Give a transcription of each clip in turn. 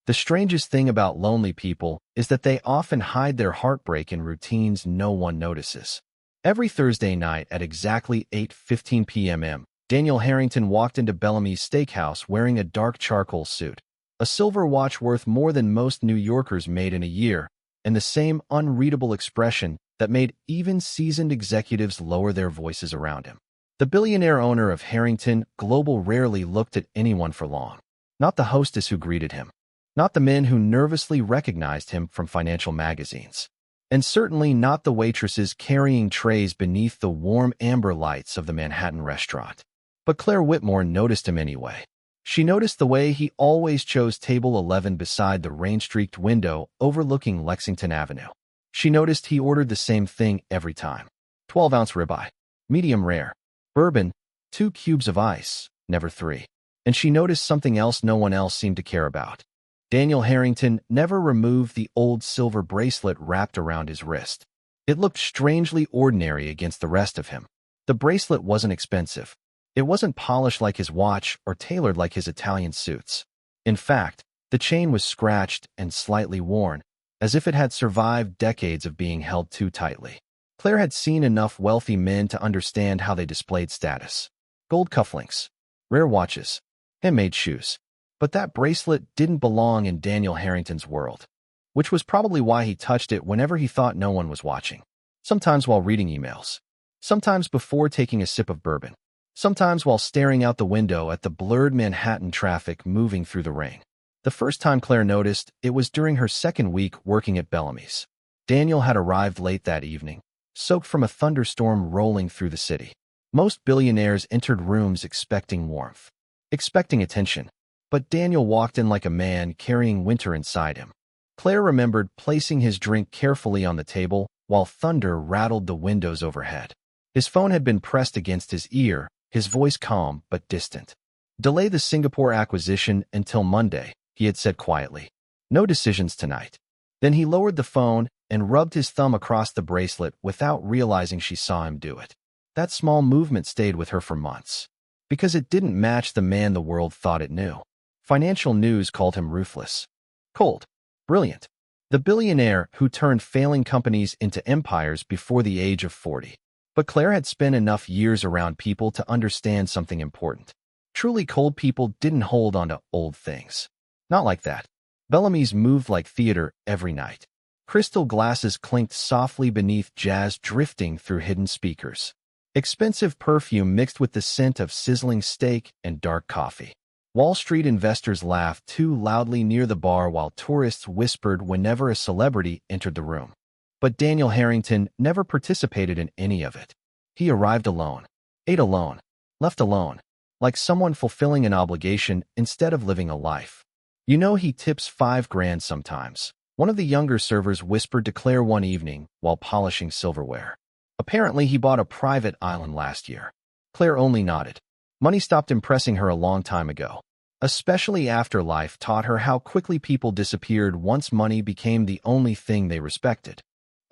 The strangest thing about lonely people is that they often hide their heartbreak in routines no one notices. Every Thursday night at exactly 8:15 p.m., Daniel Harrington walked into Bellamy's Steakhouse wearing a dark charcoal suit, a silver watch worth more than most New Yorkers made in a year, and the same unreadable expression that made even seasoned executives lower their voices around him. The billionaire owner of Harrington Global rarely looked at anyone for long. Not the hostess who greeted him. Not the men who nervously recognized him from financial magazines. And certainly not the waitresses carrying trays beneath the warm amber lights of the Manhattan restaurant. But Claire Whitmore noticed him anyway. She noticed the way he always chose table 11 beside the rain-streaked window overlooking Lexington Avenue. She noticed he ordered the same thing every time. 12-ounce ribeye, medium rare, bourbon, 2 cubes of ice, never 3. And she noticed something else no one else seemed to care about. Daniel Harrington never removed the old silver bracelet wrapped around his wrist. It looked strangely ordinary against the rest of him. The bracelet wasn't expensive. It wasn't polished like his watch or tailored like his Italian suits. In fact, the chain was scratched and slightly worn, as if it had survived decades of being held too tightly. Claire had seen enough wealthy men to understand how they displayed status. Gold cufflinks, rare watches, handmade shoes. But that bracelet didn't belong in Daniel Harrington's world, which was probably why he touched it whenever he thought no one was watching. Sometimes while reading emails. Sometimes before taking a sip of bourbon. Sometimes while staring out the window at the blurred Manhattan traffic moving through the rain. The first time Claire noticed, it was during her second week working at Bellamy's. Daniel had arrived late that evening, soaked from a thunderstorm rolling through the city. Most billionaires entered rooms expecting warmth, expecting attention. But Daniel walked in like a man carrying winter inside him. Claire remembered placing his drink carefully on the table while thunder rattled the windows overhead. His phone had been pressed against his ear, his voice calm but distant. "Delay the Singapore acquisition until Monday," he had said quietly. "No decisions tonight." Then he lowered the phone and rubbed his thumb across the bracelet without realizing she saw him do it. That small movement stayed with her for months, because it didn't match the man the world thought it knew. Financial news called him ruthless, cold, brilliant. The billionaire who turned failing companies into empires before the age of 40. But Claire had spent enough years around people to understand something important. Truly cold people didn't hold on to old things. Not like that. Bellamy's moved like theater every night. Crystal glasses clinked softly beneath jazz drifting through hidden speakers. Expensive perfume mixed with the scent of sizzling steak and dark coffee. Wall Street investors laughed too loudly near the bar while tourists whispered whenever a celebrity entered the room. But Daniel Harrington never participated in any of it. He arrived alone, ate alone, left alone, like someone fulfilling an obligation instead of living a life. "You know he tips $5,000 sometimes," one of the younger servers whispered to Claire one evening while polishing silverware. Apparently he bought a private island last year. Claire only nodded. Money stopped impressing her a long time ago. Especially after life taught her how quickly people disappeared once money became the only thing they respected.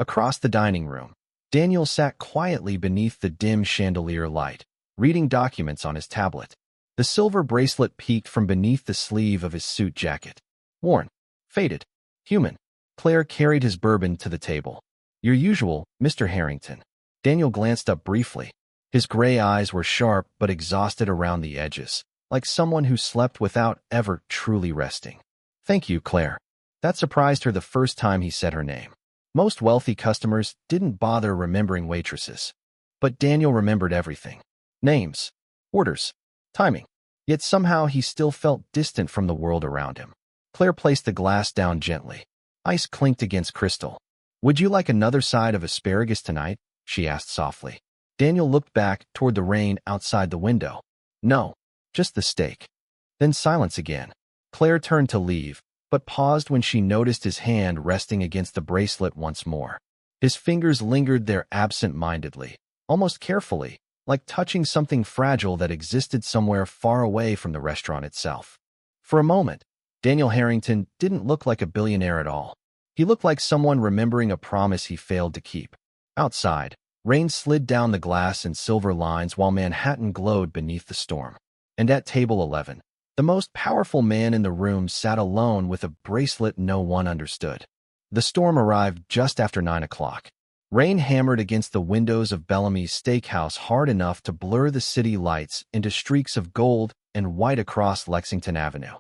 Across the dining room, Daniel sat quietly beneath the dim chandelier light, reading documents on his tablet. The silver bracelet peeked from beneath the sleeve of his suit jacket. Worn, faded, human. Claire carried his bourbon to the table. "Your usual, Mr. Harrington." Daniel glanced up briefly. His gray eyes were sharp but exhausted around the edges, like someone who slept without ever truly resting. "Thank you, Claire." That surprised her the first time he said her name. Most wealthy customers didn't bother remembering waitresses. But Daniel remembered everything. Names, orders, timing. Yet somehow he still felt distant from the world around him. Claire placed the glass down gently. Ice clinked against crystal. "Would you like another side of asparagus tonight?" she asked softly. Daniel looked back toward the rain outside the window. "No, just the steak." Then silence again. Claire turned to leave, but paused when she noticed his hand resting against the bracelet once more. His fingers lingered there absent-mindedly, almost carefully, like touching something fragile that existed somewhere far away from the restaurant itself. For a moment, Daniel Harrington didn't look like a billionaire at all. He looked like someone remembering a promise he failed to keep. Outside, rain slid down the glass in silver lines while Manhattan glowed beneath the storm. And at table 11, The most powerful man in the room sat alone with a bracelet no one understood. The storm arrived just after 9 o'clock. Rain hammered against the windows of Bellamy's steakhouse hard enough to blur the city lights into streaks of gold and white across Lexington Avenue.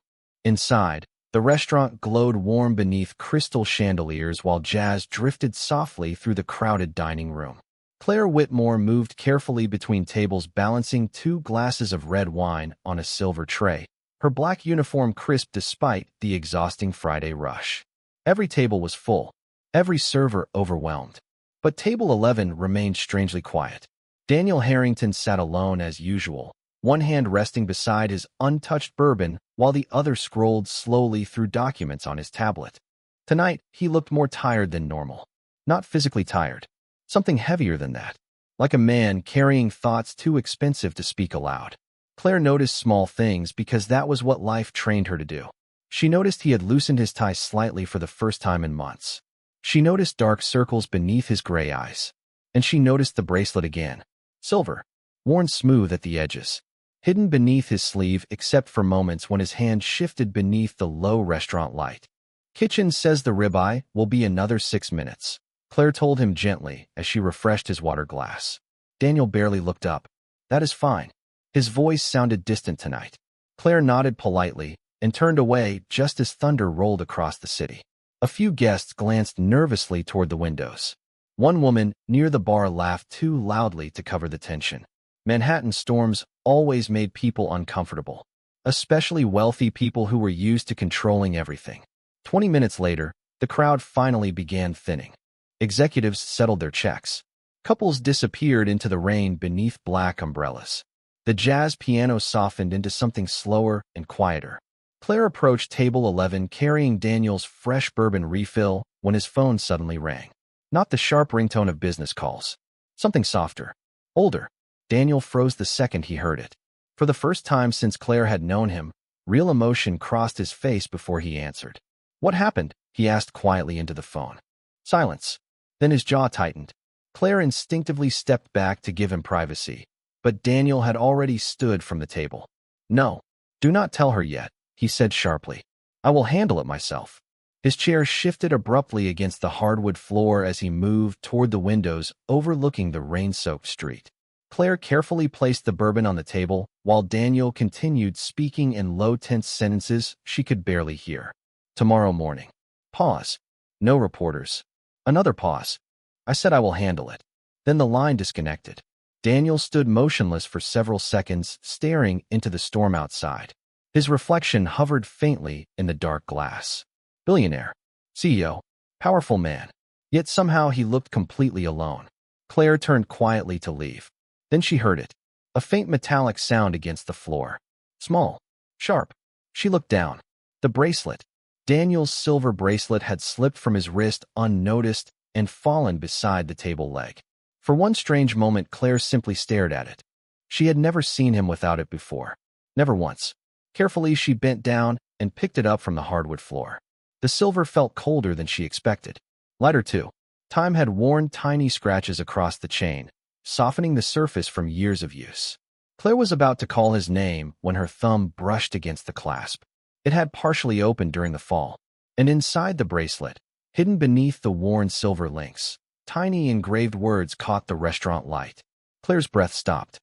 Inside, the restaurant glowed warm beneath crystal chandeliers while jazz drifted softly through the crowded dining room. Claire Whitmore moved carefully between tables, balancing 2 glasses of red wine on a silver tray, her black uniform crisp despite the exhausting Friday rush. Every table was full, every server overwhelmed. But table 11 remained strangely quiet. Daniel Harrington sat alone as usual, one hand resting beside his untouched bourbon while the other scrolled slowly through documents on his tablet. Tonight, he looked more tired than normal. Not physically tired. Something heavier than that. Like a man carrying thoughts too expensive to speak aloud. Claire noticed small things because that was what life trained her to do. She noticed he had loosened his tie slightly for the first time in months. She noticed dark circles beneath his gray eyes. And she noticed the bracelet again. Silver. Worn smooth at the edges. Hidden beneath his sleeve except for moments when his hand shifted beneath the low restaurant light. Kitchen says the ribeye will be another 6 minutes. Claire told him gently as she refreshed his water glass. Daniel barely looked up. That is fine. His voice sounded distant tonight. Claire nodded politely and turned away just as thunder rolled across the city. A few guests glanced nervously toward the windows. One woman near the bar laughed too loudly to cover the tension. Manhattan storms always made people uncomfortable, especially wealthy people who were used to controlling everything. 20 minutes later, the crowd finally began thinning. Executives settled their checks. Couples disappeared into the rain beneath black umbrellas. The jazz piano softened into something slower and quieter. Claire approached table 11 carrying Daniel's fresh bourbon refill when his phone suddenly rang. Not the sharp ringtone of business calls. Something softer. Older. Daniel froze the second he heard it. For the first time since Claire had known him, real emotion crossed his face before he answered. What happened? He asked quietly into the phone. Silence. Then his jaw tightened. Claire instinctively stepped back to give him privacy, but Daniel had already stood from the table. No. Do not tell her yet, he said sharply. I will handle it myself. His chair shifted abruptly against the hardwood floor as he moved toward the windows overlooking the rain-soaked street. Claire carefully placed the bourbon on the table while Daniel continued speaking in low, tense sentences she could barely hear. Tomorrow morning. Pause. No reporters. Another pause. I said I will handle it. Then the line disconnected. Daniel stood motionless for several seconds, staring into the storm outside. His reflection hovered faintly in the dark glass. Billionaire. CEO. Powerful man. Yet somehow he looked completely alone. Claire turned quietly to leave. Then she heard it. A faint metallic sound against the floor. Small. Sharp. She looked down. The bracelet. Daniel's silver bracelet had slipped from his wrist unnoticed and fallen beside the table leg. For one strange moment, Claire simply stared at it. She had never seen him without it before. Never once. Carefully, she bent down and picked it up from the hardwood floor. The silver felt colder than she expected. Lighter, too. Time had worn tiny scratches across the chain, softening the surface from years of use. Claire was about to call his name when her thumb brushed against the clasp. It had partially opened during the fall, and inside the bracelet, hidden beneath the worn silver links, tiny engraved words caught the restaurant light. Claire's breath stopped.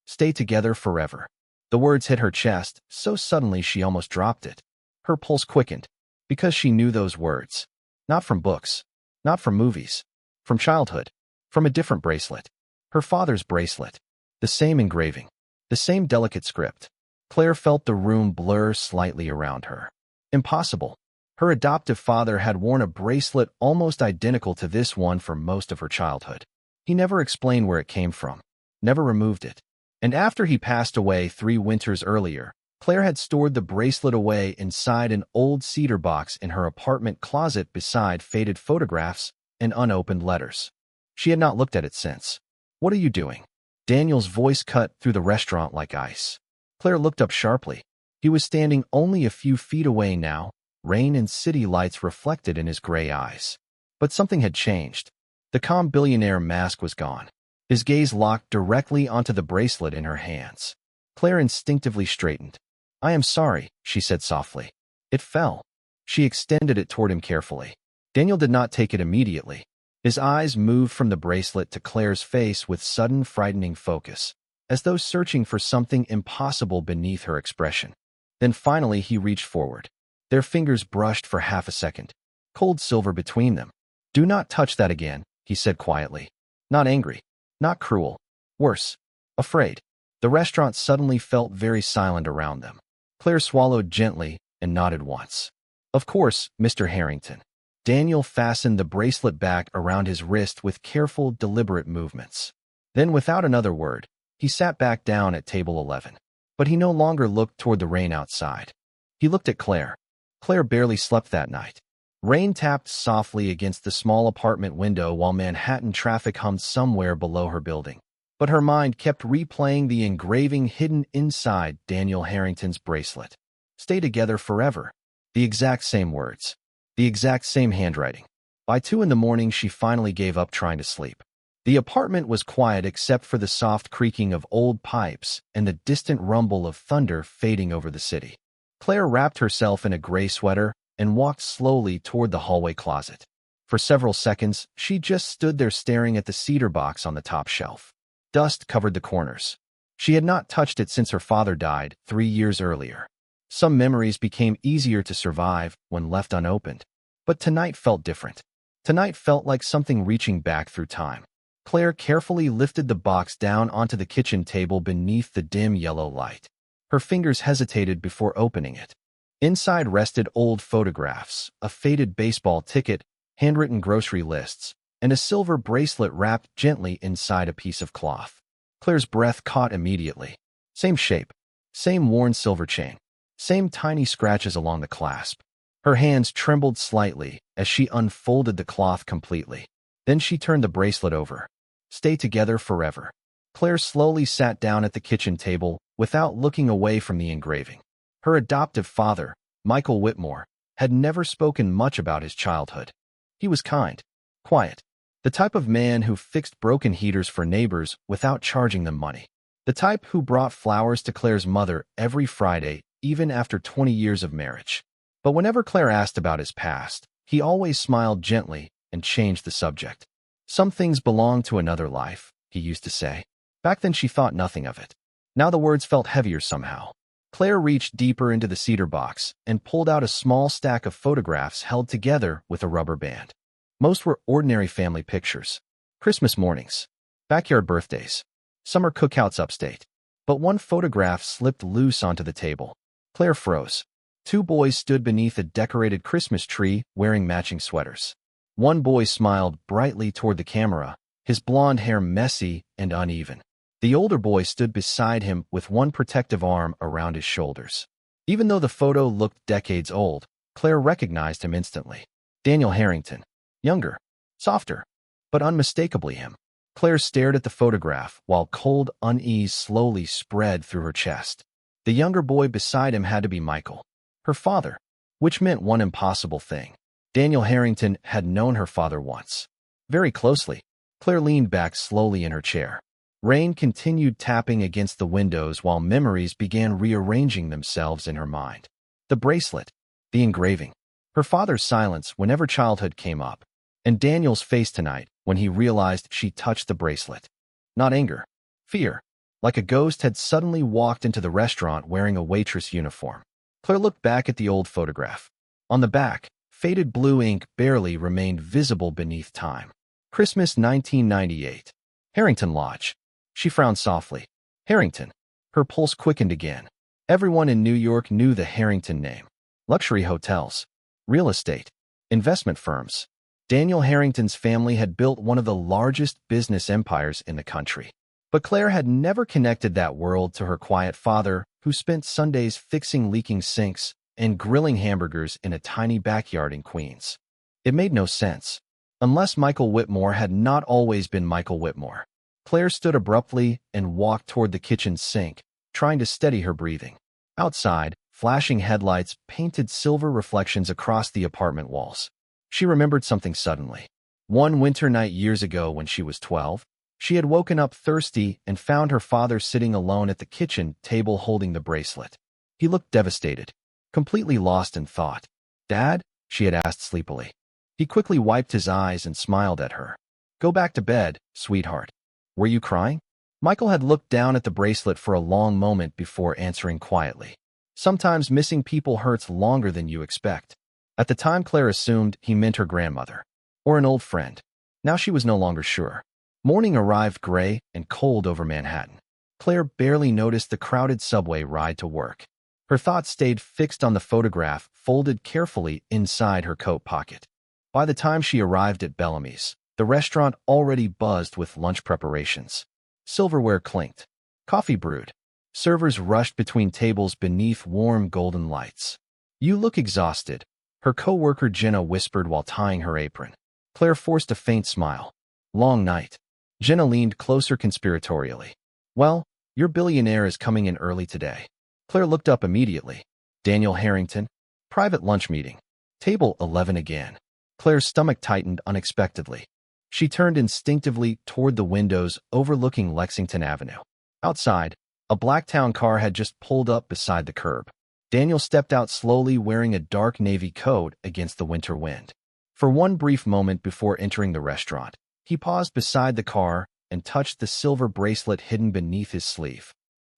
Stay together forever. The words hit her chest so suddenly she almost dropped it. Her pulse quickened, because she knew those words. Not from books, not from movies, from childhood, from a different bracelet. Her father's bracelet. The same engraving, the same delicate script. Claire felt the room blur slightly around her. Impossible. Her adoptive father had worn a bracelet almost identical to this one for most of her childhood. He never explained where it came from, never removed it. And after he passed away 3 winters earlier, Claire had stored the bracelet away inside an old cedar box in her apartment closet beside faded photographs and unopened letters. She had not looked at it since. What are you doing? Daniel's voice cut through the restaurant like ice. Claire looked up sharply. He was standing only a few feet away now, rain and city lights reflected in his gray eyes. But something had changed. The calm billionaire mask was gone. His gaze locked directly onto the bracelet in her hands. Claire instinctively straightened. I am sorry, she said softly. It fell. She extended it toward him carefully. Daniel did not take it immediately. His eyes moved from the bracelet to Claire's face with sudden, frightening focus, as though searching for something impossible beneath her expression. Then finally he reached forward. Their fingers brushed for half a second, cold silver between them. Do not touch that again, he said quietly. Not angry, not cruel. Worse, afraid. The restaurant suddenly felt very silent around them. Claire swallowed gently and nodded once. Of course, Mr. Harrington. Daniel fastened the bracelet back around his wrist with careful, deliberate movements. Then, without another word, he sat back down at table 11. But he no longer looked toward the rain outside. He looked at Claire. Claire barely slept that night. Rain tapped softly against the small apartment window while Manhattan traffic hummed somewhere below her building. But her mind kept replaying the engraving hidden inside Daniel Harrington's bracelet. Stay together forever. The exact same words. The exact same handwriting. By 2 in the morning, she finally gave up trying to sleep. The apartment was quiet except for the soft creaking of old pipes and the distant rumble of thunder fading over the city. Claire wrapped herself in a gray sweater and walked slowly toward the hallway closet. For several seconds, she just stood there staring at the cedar box on the top shelf. Dust covered the corners. She had not touched it since her father died 3 years earlier. Some memories became easier to survive when left unopened. But tonight felt different. Tonight felt like something reaching back through time. Claire carefully lifted the box down onto the kitchen table beneath the dim yellow light. Her fingers hesitated before opening it. Inside rested old photographs, a faded baseball ticket, handwritten grocery lists, and a silver bracelet wrapped gently inside a piece of cloth. Claire's breath caught immediately. Same shape, same worn silver chain, same tiny scratches along the clasp. Her hands trembled slightly as she unfolded the cloth completely. Then she turned the bracelet over. Stay together forever. Claire slowly sat down at the kitchen table without looking away from the engraving. Her adoptive father, Michael Whitmore, had never spoken much about his childhood. He was kind, quiet, the type of man who fixed broken heaters for neighbors without charging them money. The type who brought flowers to Claire's mother every Friday, even after 20 years of marriage. But whenever Claire asked about his past, he always smiled gently and changed the subject. Some things belong to another life, he used to say. Back then she thought nothing of it. Now the words felt heavier somehow. Claire reached deeper into the cedar box and pulled out a small stack of photographs held together with a rubber band. Most were ordinary family pictures. Christmas mornings, backyard birthdays, summer cookouts upstate. But one photograph slipped loose onto the table. Claire froze. 2 boys stood beneath a decorated Christmas tree wearing matching sweaters. One boy smiled brightly toward the camera, his blonde hair messy and uneven. The older boy stood beside him with one protective arm around his shoulders. Even though the photo looked decades old, Claire recognized him instantly. Daniel Harrington. Younger, softer, but unmistakably him. Claire stared at the photograph while cold unease slowly spread through her chest. The younger boy beside him had to be Michael, her father, which meant one impossible thing. Daniel Harrington had known her father once. Very closely. Claire leaned back slowly in her chair. Rain continued tapping against the windows while memories began rearranging themselves in her mind. The bracelet, the engraving, her father's silence whenever childhood came up, and Daniel's face tonight when he realized she touched the bracelet. Not anger, fear, like a ghost had suddenly walked into the restaurant wearing a waitress uniform. Claire looked back at the old photograph. On the back, faded blue ink barely remained visible beneath time. Christmas 1998. Harrington Lodge. She frowned softly. Harrington. Her pulse quickened again. Everyone in New York knew the Harrington name. Luxury hotels, real estate, investment firms. Daniel Harrington's family had built one of the largest business empires in the country. But Claire had never connected that world to her quiet father, who spent Sundays fixing leaking sinks and grilling hamburgers in a tiny backyard in Queens. It made no sense. Unless Michael Whitmore had not always been Michael Whitmore. Claire stood abruptly and walked toward the kitchen sink, trying to steady her breathing. Outside, flashing headlights painted silver reflections across the apartment walls. She remembered something suddenly. One winter night years ago when she was 12, she had woken up thirsty and found her father sitting alone at the kitchen table holding the bracelet. He looked devastated, completely lost in thought. "Dad?" she had asked sleepily. He quickly wiped his eyes and smiled at her. "Go back to bed, sweetheart. Were you crying?" Michael had looked down at the bracelet for a long moment before answering quietly. "Sometimes missing people hurts longer than you expect." At the time, Claire assumed he meant her grandmother, or an old friend. Now she was no longer sure. Morning arrived gray and cold over Manhattan. Claire barely noticed the crowded subway ride to work. Her thoughts stayed fixed on the photograph folded carefully inside her coat pocket. By the time she arrived at Bellamy's, the restaurant already buzzed with lunch preparations. Silverware clinked. Coffee brewed. Servers rushed between tables beneath warm golden lights. "You look exhausted," her co-worker Jenna whispered while tying her apron. Claire forced a faint smile. "Long night." Jenna leaned closer conspiratorially. "Well, your billionaire is coming in early today." Claire looked up immediately. "Daniel Harrington? Private lunch meeting. Table 11 again." Claire's stomach tightened unexpectedly. She turned instinctively toward the windows overlooking Lexington Avenue. Outside, a Blacktown car had just pulled up beside the curb. Daniel stepped out slowly, wearing a dark navy coat against the winter wind. For one brief moment before entering the restaurant, he paused beside the car and touched the silver bracelet hidden beneath his sleeve.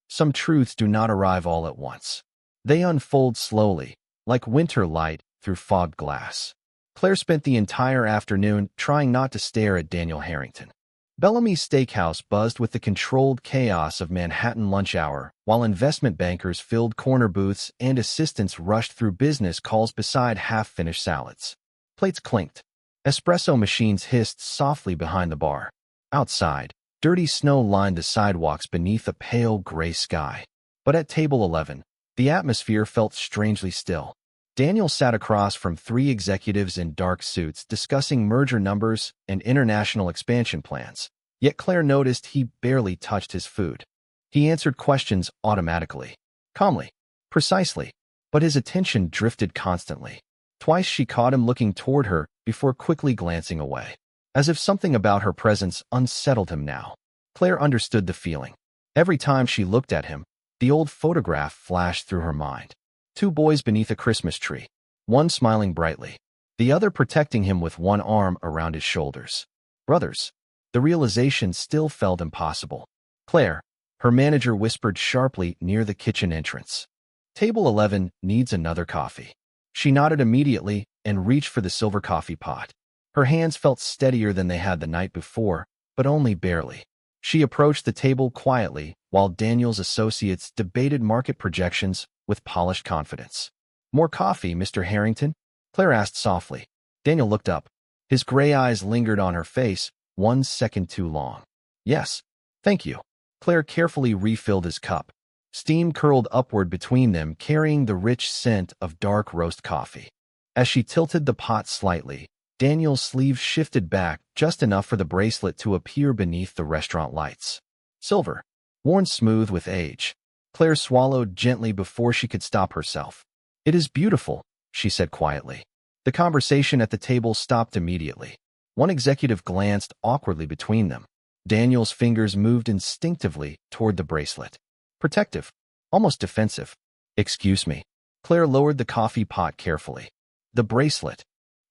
Some truths do not arrive all at once. They unfold slowly, like winter light through fogged glass. Claire spent the entire afternoon trying not to stare at Daniel Harrington. Bellamy's steakhouse buzzed with the controlled chaos of Manhattan lunch hour, while investment bankers filled corner booths and assistants rushed through business calls beside half-finished salads. Plates clinked. Espresso machines hissed softly behind the bar. Outside, dirty snow lined the sidewalks beneath a pale gray sky. But at table 11, the atmosphere felt strangely still. Daniel sat across from three executives in dark suits discussing merger numbers and international expansion plans. Yet Claire noticed he barely touched his food. He answered questions automatically, calmly, precisely, but his attention drifted constantly. Twice she caught him looking toward her before quickly glancing away, as if something about her presence unsettled him now. Claire understood the feeling. Every time she looked at him, the old photograph flashed through her mind. Two boys beneath a Christmas tree, one smiling brightly, the other protecting him with one arm around his shoulders. Brothers. The realization still felt impossible. "Claire," her manager whispered sharply near the kitchen entrance. "Table 11 needs another coffee." She nodded immediately and reached for the silver coffee pot. Her hands felt steadier than they had the night before, but only barely. She approached the table quietly while Daniel's associates debated market projections with polished confidence. "More coffee, Mr. Harrington?" Claire asked softly. Daniel looked up. His gray eyes lingered on her face 1 second too long. "Yes, thank you." Claire carefully refilled his cup. Steam curled upward between them, carrying the rich scent of dark roast coffee. As she tilted the pot slightly, Daniel's sleeve shifted back just enough for the bracelet to appear beneath the restaurant lights. Silver, worn smooth with age. Claire swallowed gently before she could stop herself. "It is beautiful," she said quietly. The conversation at the table stopped immediately. One executive glanced awkwardly between them. Daniel's fingers moved instinctively toward the bracelet. Protective, almost defensive. "Excuse me." Claire lowered the coffee pot carefully. "The bracelet."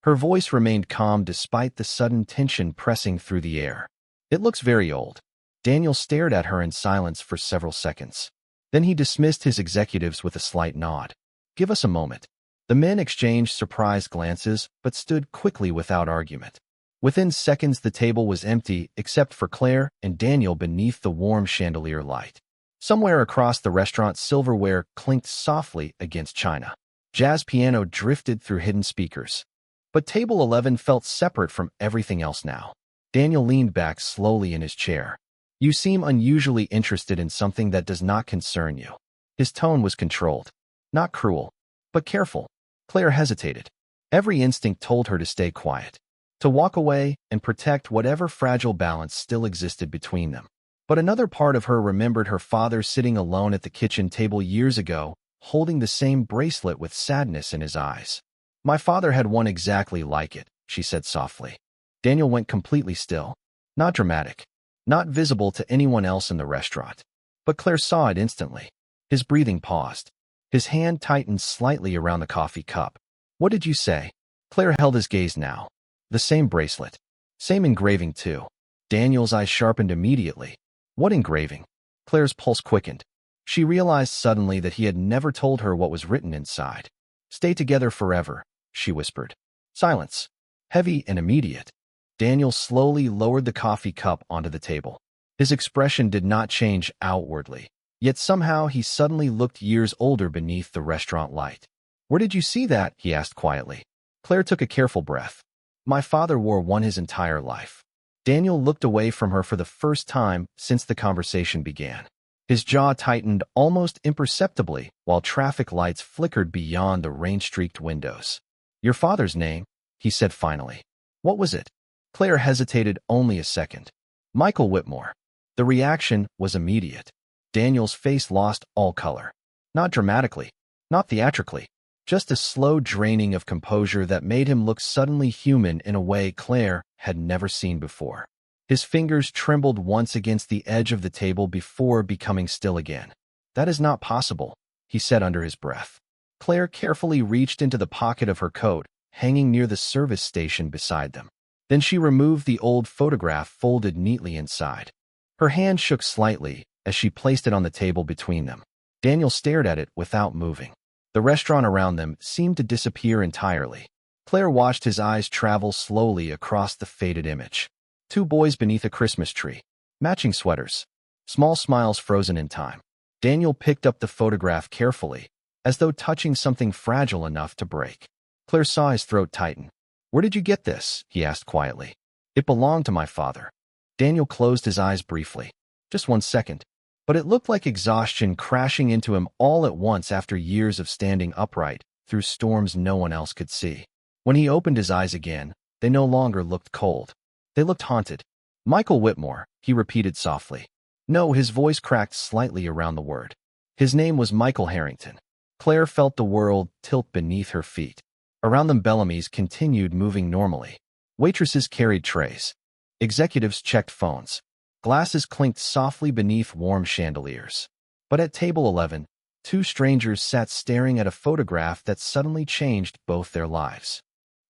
Her voice remained calm despite the sudden tension pressing through the air. "It looks very old." Daniel stared at her in silence for several seconds. Then he dismissed his executives with a slight nod. "Give us a moment." The men exchanged surprised glances, but stood quickly without argument. Within seconds, the table was empty except for Claire and Daniel beneath the warm chandelier light. Somewhere across the restaurant, silverware clinked softly against china. Jazz piano drifted through hidden speakers. But table 11 felt separate from everything else now. Daniel leaned back slowly in his chair. "You seem unusually interested in something that does not concern you." His tone was controlled, not cruel, but careful. Claire hesitated. Every instinct told her to stay quiet, to walk away and protect whatever fragile balance still existed between them. But another part of her remembered her father sitting alone at the kitchen table years ago, holding the same bracelet with sadness in his eyes. "My father had one exactly like it," she said softly. Daniel went completely still. Not dramatic, not visible to anyone else in the restaurant. But Claire saw it instantly. His breathing paused. His hand tightened slightly around the coffee cup. What did you say? Claire held his gaze now. The same bracelet. Same engraving too. Daniel's eyes sharpened immediately. What engraving? Claire's pulse quickened. She realized suddenly that he had never told her what was written inside. Stay together forever, she whispered. Silence. Heavy and immediate. Daniel slowly lowered the coffee cup onto the table. His expression did not change outwardly, yet somehow he suddenly looked years older beneath the restaurant light. Where did you see that? He asked quietly. Claire took a careful breath. My father wore one his entire life. Daniel looked away from her for the first time since the conversation began. His jaw tightened almost imperceptibly while traffic lights flickered beyond the rain-streaked windows. Your father's name, he said finally. What was it? Claire hesitated only a second. Michael Whitmore. The reaction was immediate. Daniel's face lost all color. Not dramatically, not theatrically, just a slow draining of composure that made him look suddenly human in a way Claire had never seen before. His fingers trembled once against the edge of the table before becoming still again. That is not possible, he said under his breath. Claire carefully reached into the pocket of her coat, hanging near the service station beside them. Then she removed the old photograph folded neatly inside. Her hand shook slightly as she placed it on the table between them. Daniel stared at it without moving. The restaurant around them seemed to disappear entirely. Claire watched his eyes travel slowly across the faded image. Two boys beneath a Christmas tree. Matching sweaters. Small smiles frozen in time. Daniel picked up the photograph carefully, as though touching something fragile enough to break. Claire saw his throat tighten. Where did you get this? He asked quietly. It belonged to my father. Daniel closed his eyes briefly. Just 1 second. But it looked like exhaustion crashing into him all at once after years of standing upright through storms no one else could see. When he opened his eyes again, they no longer looked cold. They looked haunted. Michael Whitmore, he repeated softly. No, his voice cracked slightly around the word. His name was Michael Harrington. Claire felt the world tilt beneath her feet. Around them Bellamy's continued moving normally. Waitresses carried trays. Executives checked phones. Glasses clinked softly beneath warm chandeliers. But at table 11, two strangers sat staring at a photograph that suddenly changed both their lives.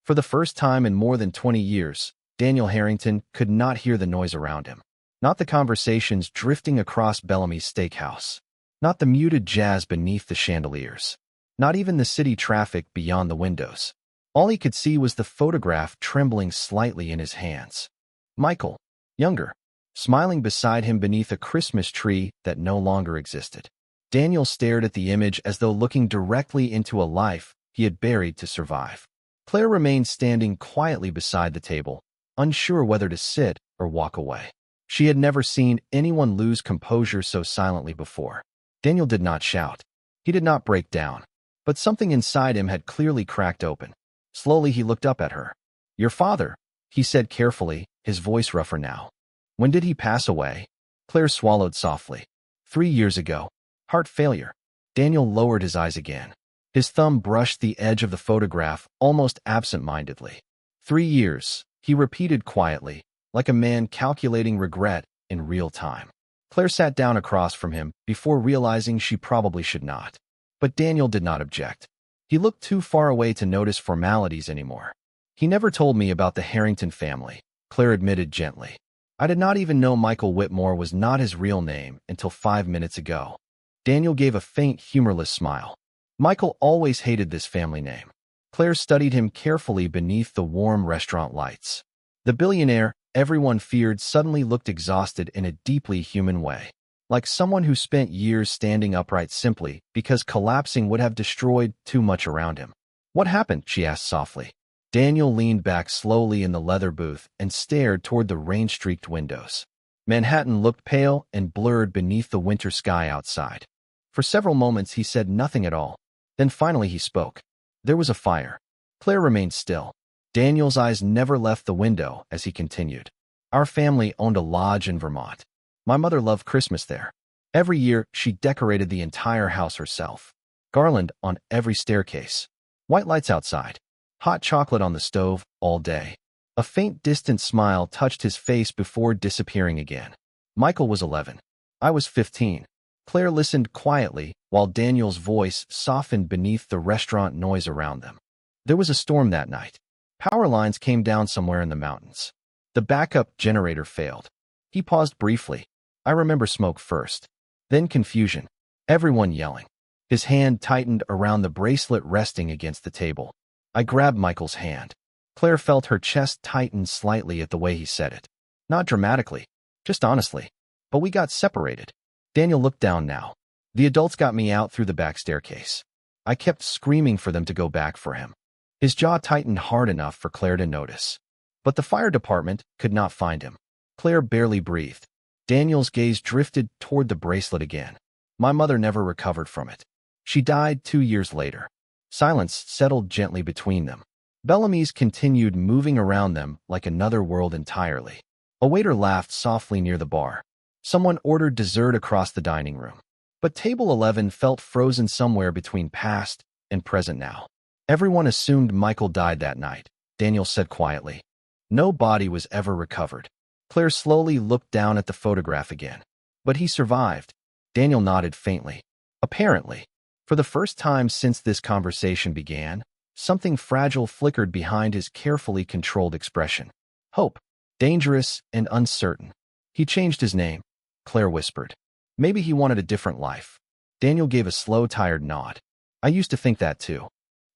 For the first time in more than 20 years, Daniel Harrington could not hear the noise around him. Not the conversations drifting across Bellamy's steakhouse. Not the muted jazz beneath the chandeliers. Not even the city traffic beyond the windows. All he could see was the photograph trembling slightly in his hands. Michael, younger, smiling beside him beneath a Christmas tree that no longer existed. Daniel stared at the image as though looking directly into a life he had buried to survive. Claire remained standing quietly beside the table, unsure whether to sit or walk away. She had never seen anyone lose composure so silently before. Daniel did not shout. He did not break down. But something inside him had clearly cracked open. Slowly he looked up at her. Your father, he said carefully, his voice rougher now. When did he pass away? Claire swallowed softly. 3 years ago. Heart failure. Daniel lowered his eyes again. His thumb brushed the edge of the photograph almost absent-mindedly. 3 years, he repeated quietly, like a man calculating regret in real time. Claire sat down across from him before realizing she probably should not. But Daniel did not object. He looked too far away to notice formalities anymore. He never told me about the Harrington family, Claire admitted gently. I did not even know Michael Whitmore was not his real name until 5 minutes ago. Daniel gave a faint, humorless smile. Michael always hated this family name. Claire studied him carefully beneath the warm restaurant lights. The billionaire everyone feared suddenly looked exhausted in a deeply human way. Like someone who spent years standing upright simply because collapsing would have destroyed too much around him. What happened? She asked softly. Daniel leaned back slowly in the leather booth and stared toward the rain-streaked windows. Manhattan looked pale and blurred beneath the winter sky outside. For several moments he said nothing at all. Then finally he spoke. There was a fire. Claire remained still. Daniel's eyes never left the window as he continued. Our family owned a lodge in Vermont. My mother loved Christmas there. Every year, she decorated the entire house herself. Garland on every staircase. White lights outside. Hot chocolate on the stove all day. A faint, distant smile touched his face before disappearing again. Michael was 11. I was 15. Claire listened quietly while Daniel's voice softened beneath the restaurant noise around them. There was a storm that night. Power lines came down somewhere in the mountains. The backup generator failed. He paused briefly. I remember smoke first. Then confusion. Everyone yelling. His hand tightened around the bracelet resting against the table. I grabbed Michael's hand. Claire felt her chest tighten slightly at the way he said it. Not dramatically, just honestly. But we got separated. Daniel looked down now. The adults got me out through the back staircase. I kept screaming for them to go back for him. His jaw tightened hard enough for Claire to notice. But the fire department could not find him. Claire barely breathed. Daniel's gaze drifted toward the bracelet again. My mother never recovered from it. She died 2 years later. Silence settled gently between them. Bellamy's continued moving around them like another world entirely. A waiter laughed softly near the bar. Someone ordered dessert across the dining room. But table 11 felt frozen somewhere between past and present now. Everyone assumed Michael died that night, Daniel said quietly. No body was ever recovered. Claire slowly looked down at the photograph again. But he survived. Daniel nodded faintly. Apparently. For the first time since this conversation began, something fragile flickered behind his carefully controlled expression. Hope. Dangerous and uncertain. He changed his name, Claire whispered. Maybe he wanted a different life. Daniel gave a slow, tired nod. I used to think that too.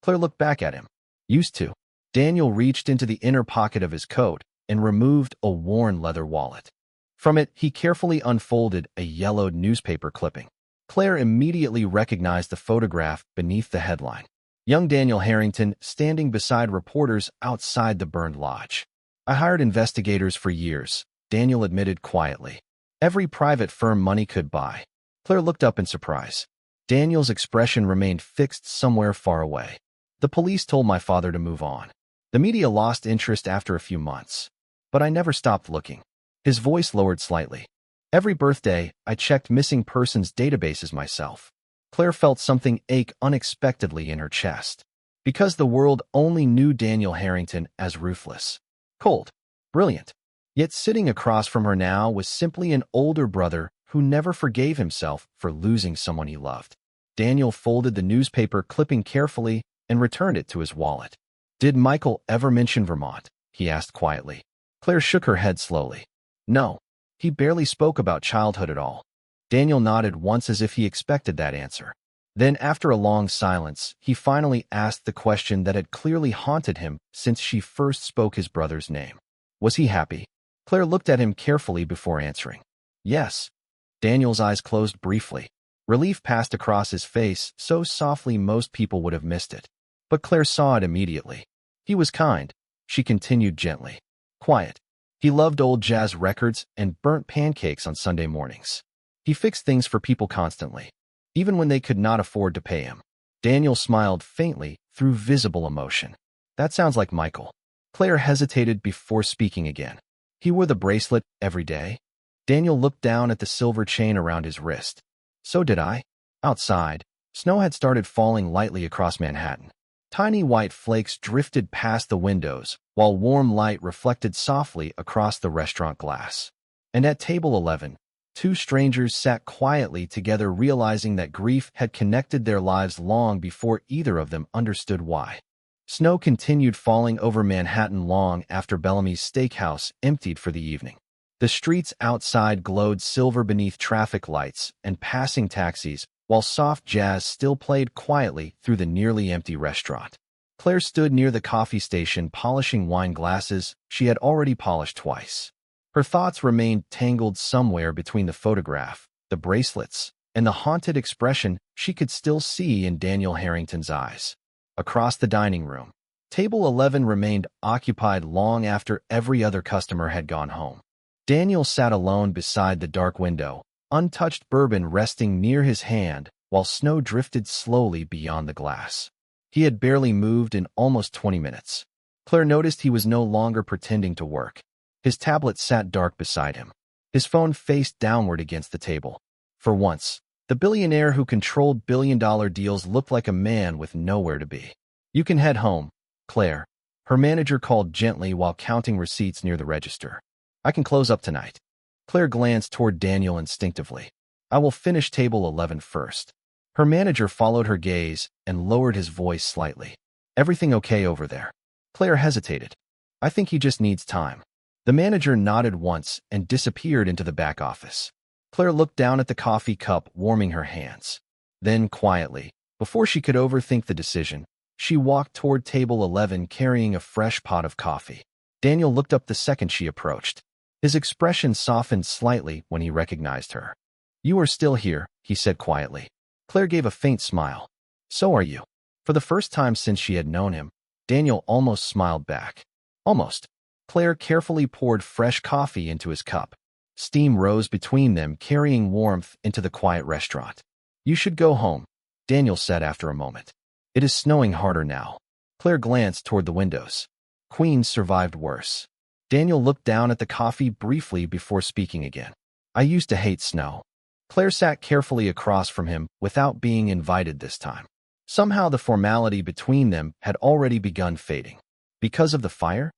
Claire looked back at him. Used to. Daniel reached into the inner pocket of his coat and removed a worn leather wallet. From it, he carefully unfolded a yellowed newspaper clipping. Claire immediately recognized the photograph beneath the headline. Young Daniel Harrington standing beside reporters outside the burned lodge. I hired investigators for years, Daniel admitted quietly. Every private firm money could buy. Claire looked up in surprise. Daniel's expression remained fixed somewhere far away. The police told my father to move on. The media lost interest after a few months. But I never stopped looking. His voice lowered slightly. Every birthday, I checked missing persons databases myself. Claire felt something ache unexpectedly in her chest. Because the world only knew Daniel Harrington as ruthless. Cold. Brilliant. Yet sitting across from her now was simply an older brother who never forgave himself for losing someone he loved. Daniel folded the newspaper clipping carefully and returned it to his wallet. Did Michael ever mention Vermont? He asked quietly. Claire shook her head slowly. No. He barely spoke about childhood at all. Daniel nodded once as if he expected that answer. Then, after a long silence, he finally asked the question that had clearly haunted him since she first spoke his brother's name. Was he happy? Claire looked at him carefully before answering. Yes. Daniel's eyes closed briefly. Relief passed across his face so softly most people would have missed it. But Claire saw it immediately. He was kind, she continued gently. Quiet. He loved old jazz records and burnt pancakes on Sunday mornings. He fixed things for people constantly, even when they could not afford to pay him. Daniel smiled faintly through visible emotion. That sounds like Michael. Claire hesitated before speaking again. He wore the bracelet every day. Daniel looked down at the silver chain around his wrist. So did I. Outside, snow had started falling lightly across Manhattan. Tiny white flakes drifted past the windows, while warm light reflected softly across the restaurant glass. And at table 11, two strangers sat quietly together, realizing that grief had connected their lives long before either of them understood why. Snow continued falling over Manhattan long after Bellamy's steakhouse emptied for the evening. The streets outside glowed silver beneath traffic lights and passing taxis, while soft jazz still played quietly through the nearly empty restaurant. Claire stood near the coffee station polishing wine glasses she had already polished twice. Her thoughts remained tangled somewhere between the photograph, the bracelets, and the haunted expression she could still see in Daniel Harrington's eyes. Across the dining room, table 11 remained occupied long after every other customer had gone home. Daniel sat alone beside the dark window, untouched bourbon resting near his hand while snow drifted slowly beyond the glass. He had barely moved in almost 20 minutes. Claire noticed he was no longer pretending to work. His tablet sat dark beside him. His phone faced downward against the table. For once, the billionaire who controlled billion-dollar deals looked like a man with nowhere to be. You can head home, Claire. Her manager called gently while counting receipts near the register. I can close up tonight. Claire glanced toward Daniel instinctively. I will finish table 11 first. Her manager followed her gaze and lowered his voice slightly. Everything okay over there? Claire hesitated. I think he just needs time. The manager nodded once and disappeared into the back office. Claire looked down at the coffee cup, warming her hands. Then, quietly, before she could overthink the decision, she walked toward table 11 carrying a fresh pot of coffee. Daniel looked up the second she approached. His expression softened slightly when he recognized her. You are still here, he said quietly. Claire gave a faint smile. So are you. For the first time since she had known him, Daniel almost smiled back. Almost. Claire carefully poured fresh coffee into his cup. Steam rose between them, carrying warmth into the quiet restaurant. You should go home, Daniel said after a moment. It is snowing harder now. Claire glanced toward the windows. Queens survived worse. Daniel looked down at the coffee briefly before speaking again. I used to hate snow. Claire sat carefully across from him without being invited this time. Somehow the formality between them had already begun fading. Because of the fire?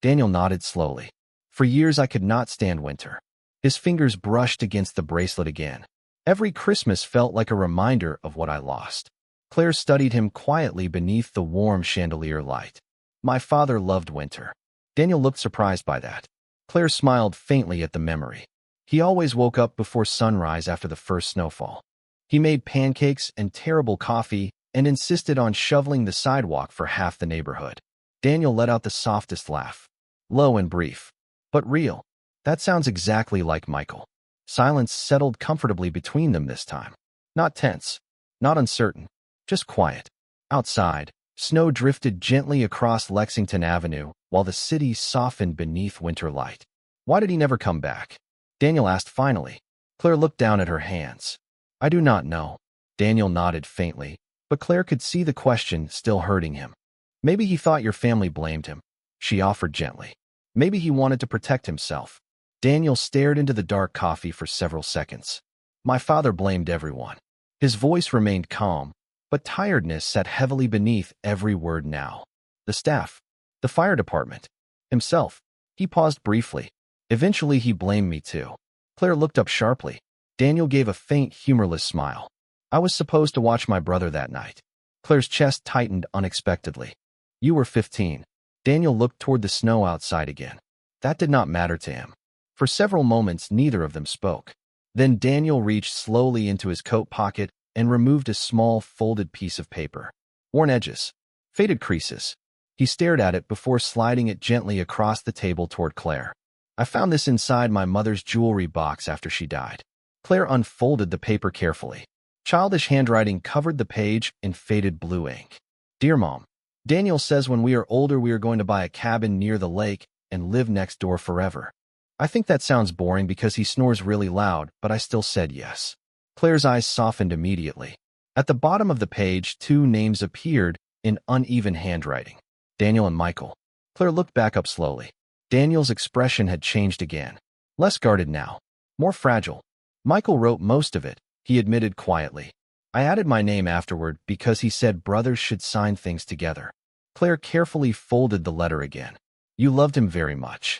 Daniel nodded slowly. For years I could not stand winter. His fingers brushed against the bracelet again. Every Christmas felt like a reminder of what I lost. Claire studied him quietly beneath the warm chandelier light. My father loved winter. Daniel looked surprised by that. Claire smiled faintly at the memory. He always woke up before sunrise after the first snowfall. He made pancakes and terrible coffee and insisted on shoveling the sidewalk for half the neighborhood. Daniel let out the softest laugh. Low and brief, but real. That sounds exactly like Michael. Silence settled comfortably between them this time. Not tense, not uncertain, just quiet. Outside, snow drifted gently across Lexington Avenue while the city softened beneath winter light. Why did he never come back? Daniel asked finally. Claire looked down at her hands. I do not know. Daniel nodded faintly, but Claire could see the question still hurting him. Maybe he thought your family blamed him, she offered gently. Maybe he wanted to protect himself. Daniel stared into the dark coffee for several seconds. My father blamed everyone. His voice remained calm, but tiredness sat heavily beneath every word now. The staff, the fire department, himself. He paused briefly. Eventually he blamed me too. Claire looked up sharply. Daniel gave a faint, humorless smile. I was supposed to watch my brother that night. Claire's chest tightened unexpectedly. You were 15. Daniel looked toward the snow outside again. That did not matter to him. For several moments, neither of them spoke. Then Daniel reached slowly into his coat pocket and removed a small, folded piece of paper. Worn edges. Faded creases. He stared at it before sliding it gently across the table toward Claire. I found this inside my mother's jewelry box after she died. Claire unfolded the paper carefully. Childish handwriting covered the page in faded blue ink. Dear Mom, Daniel says when we are older we are going to buy a cabin near the lake and live next door forever. I think that sounds boring because he snores really loud, but I still said yes. Claire's eyes softened immediately. At the bottom of the page, two names appeared in uneven handwriting. Daniel and Michael. Claire looked back up slowly. Daniel's expression had changed again. Less guarded now. More fragile. Michael wrote most of it, he admitted quietly. I added my name afterward because he said brothers should sign things together. Claire carefully folded the letter again. You loved him very much.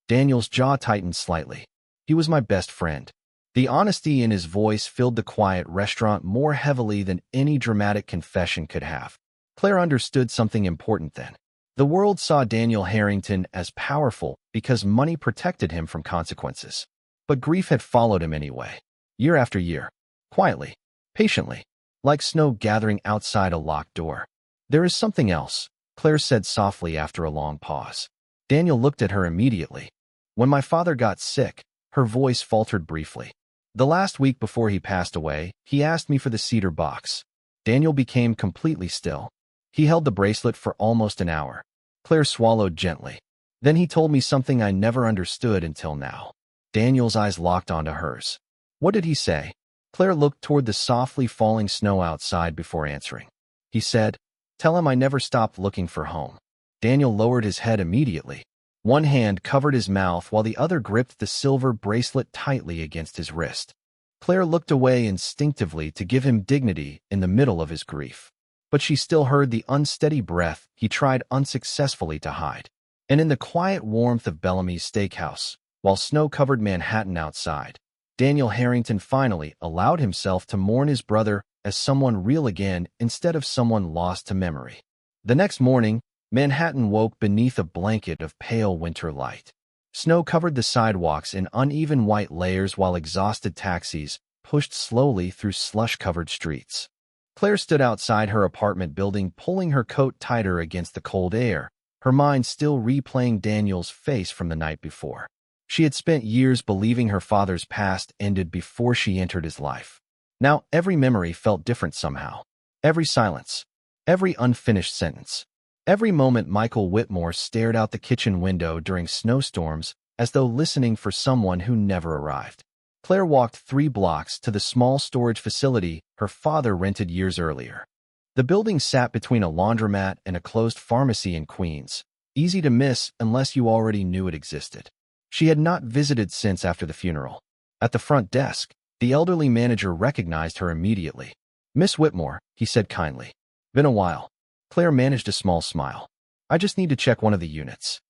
Daniel's jaw tightened slightly. He was my best friend. The honesty in his voice filled the quiet restaurant more heavily than any dramatic confession could have. Claire understood something important then. The world saw Daniel Harrington as powerful because money protected him from consequences. But grief had followed him anyway. Year after year. Quietly. Patiently. Like snow gathering outside a locked door. There is something else, Claire said softly after a long pause. Daniel looked at her immediately. When my father got sick, her voice faltered briefly. The last week before he passed away, he asked me for the cedar box. Daniel became completely still. He held the bracelet for almost an hour. Claire swallowed gently. Then he told me something I never understood until now. Daniel's eyes locked onto hers. What did he say? Claire looked toward the softly falling snow outside before answering. He said, tell him I never stopped looking for home. Daniel lowered his head immediately. One hand covered his mouth while the other gripped the silver bracelet tightly against his wrist. Claire looked away instinctively to give him dignity in the middle of his grief. But she still heard the unsteady breath he tried unsuccessfully to hide. And in the quiet warmth of Bellamy's steakhouse, while snow covered Manhattan outside, Daniel Harrington finally allowed himself to mourn his brother as someone real again instead of someone lost to memory. The next morning, Manhattan woke beneath a blanket of pale winter light. Snow covered the sidewalks in uneven white layers while exhausted taxis pushed slowly through slush-covered streets. Claire stood outside her apartment building, pulling her coat tighter against the cold air, her mind still replaying Daniel's face from the night before. She had spent years believing her father's past ended before she entered his life. Now every memory felt different somehow. Every silence, every unfinished sentence, every moment Michael Whitmore stared out the kitchen window during snowstorms as though listening for someone who never arrived. Claire walked 3 blocks to the small storage facility her father rented years earlier. The building sat between a laundromat and a closed pharmacy in Queens, easy to miss unless you already knew it existed. She had not visited since after the funeral. At the front desk, the elderly manager recognized her immediately. "Miss Whitmore," he said kindly. "Been a while." Claire managed a small smile. "I just need to check one of the units."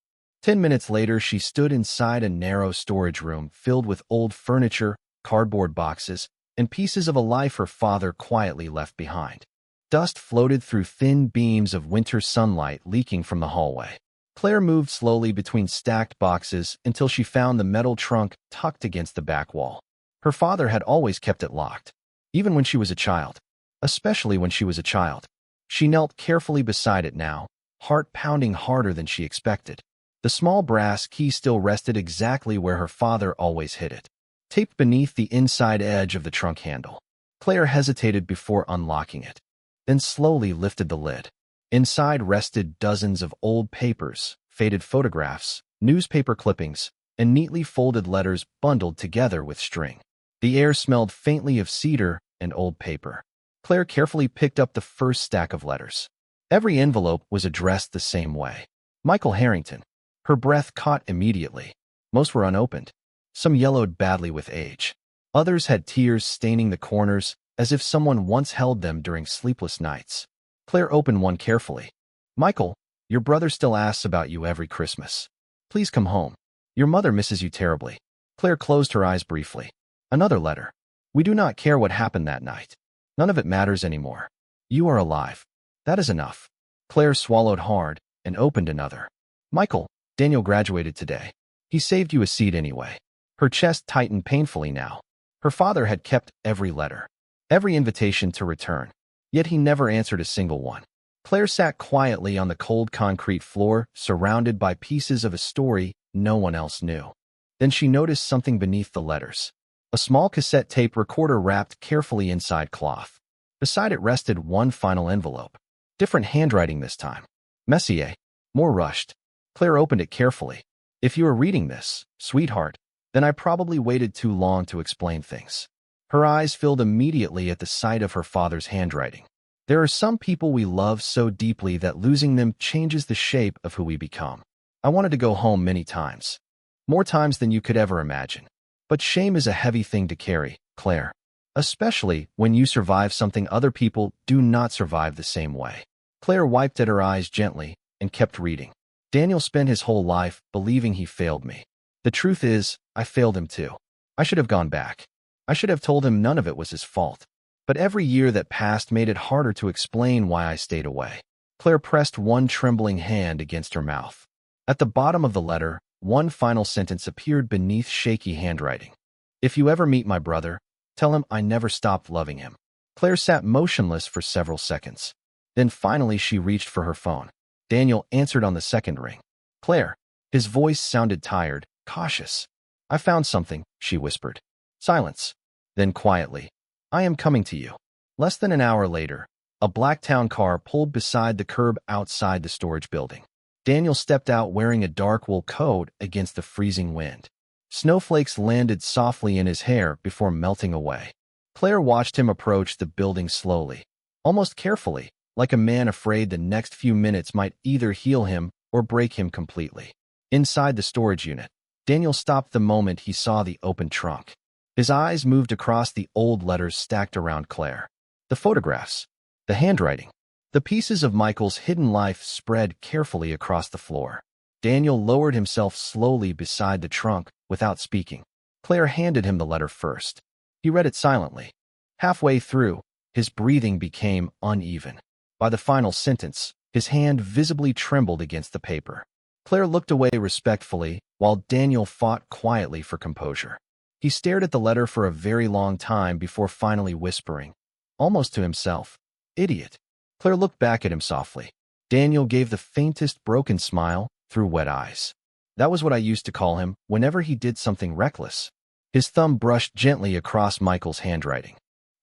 10 minutes later, she stood inside a narrow storage room filled with old furniture, cardboard boxes, and pieces of a life her father quietly left behind. Dust floated through thin beams of winter sunlight leaking from the hallway. Claire moved slowly between stacked boxes until she found the metal trunk tucked against the back wall. Her father had always kept it locked, even when she was a child. Especially when she was a child. She knelt carefully beside it now, heart pounding harder than she expected. The small brass key still rested exactly where her father always hid it, taped beneath the inside edge of the trunk handle. Claire hesitated before unlocking it, then slowly lifted the lid. Inside rested dozens of old papers, faded photographs, newspaper clippings, and neatly folded letters bundled together with string. The air smelled faintly of cedar and old paper. Claire carefully picked up the first stack of letters. Every envelope was addressed the same way. Michael Harrington. Her breath caught immediately. Most were unopened. Some yellowed badly with age. Others had tears staining the corners, as if someone once held them during sleepless nights. Claire opened one carefully. "Michael, your brother still asks about you every Christmas. Please come home. Your mother misses you terribly." Claire closed her eyes briefly. Another letter. "We do not care what happened that night. None of it matters anymore. You are alive. That is enough." Claire swallowed hard and opened another. "Michael, Daniel graduated today. He saved you a seat anyway." Her chest tightened painfully now. Her father had kept every letter, every invitation to return. Yet he never answered a single one. Claire sat quietly on the cold concrete floor, surrounded by pieces of a story no one else knew. Then she noticed something beneath the letters. A small cassette tape recorder wrapped carefully inside cloth. Beside it rested one final envelope. Different handwriting this time. Messier. More rushed. Claire opened it carefully. "If you are reading this, sweetheart, then I probably waited too long to explain things." Her eyes filled immediately at the sight of her father's handwriting. There are some people we love so deeply that losing them changes the shape of who we become. I wanted to go home many times. More times than you could ever imagine. But shame is a heavy thing to carry, Claire. Especially when you survive something other people do not survive the same way. Claire wiped at her eyes gently and kept reading. "Daniel spent his whole life believing he failed me. The truth is, I failed him too. I should have gone back. I should have told him none of it was his fault. But every year that passed made it harder to explain why I stayed away." Claire pressed one trembling hand against her mouth. At the bottom of the letter, one final sentence appeared beneath shaky handwriting. "If you ever meet my brother, tell him I never stopped loving him." Claire sat motionless for several seconds. Then finally she reached for her phone. Daniel answered on the second ring. "Claire." His voice sounded tired, cautious. "I found something," she whispered. Silence. Then quietly, "I am coming to you." Less than an hour later, a black town car pulled beside the curb outside the storage building. Daniel stepped out wearing a dark wool coat against the freezing wind. Snowflakes landed softly in his hair before melting away. Claire watched him approach the building slowly, almost carefully, like a man afraid the next few minutes might either heal him or break him completely. Inside the storage unit, Daniel stopped the moment he saw the open trunk. His eyes moved across the old letters stacked around Claire. The photographs, the handwriting, the pieces of Michael's hidden life spread carefully across the floor. Daniel lowered himself slowly beside the trunk without speaking. Claire handed him the letter first. He read it silently. Halfway through, his breathing became uneven. By the final sentence, his hand visibly trembled against the paper. Claire looked away respectfully, while Daniel fought quietly for composure. He stared at the letter for a very long time before finally whispering, almost to himself, "Idiot." Claire looked back at him softly. Daniel gave the faintest broken smile through wet eyes. That was what I used to call him whenever he did something reckless. His thumb brushed gently across Michael's handwriting.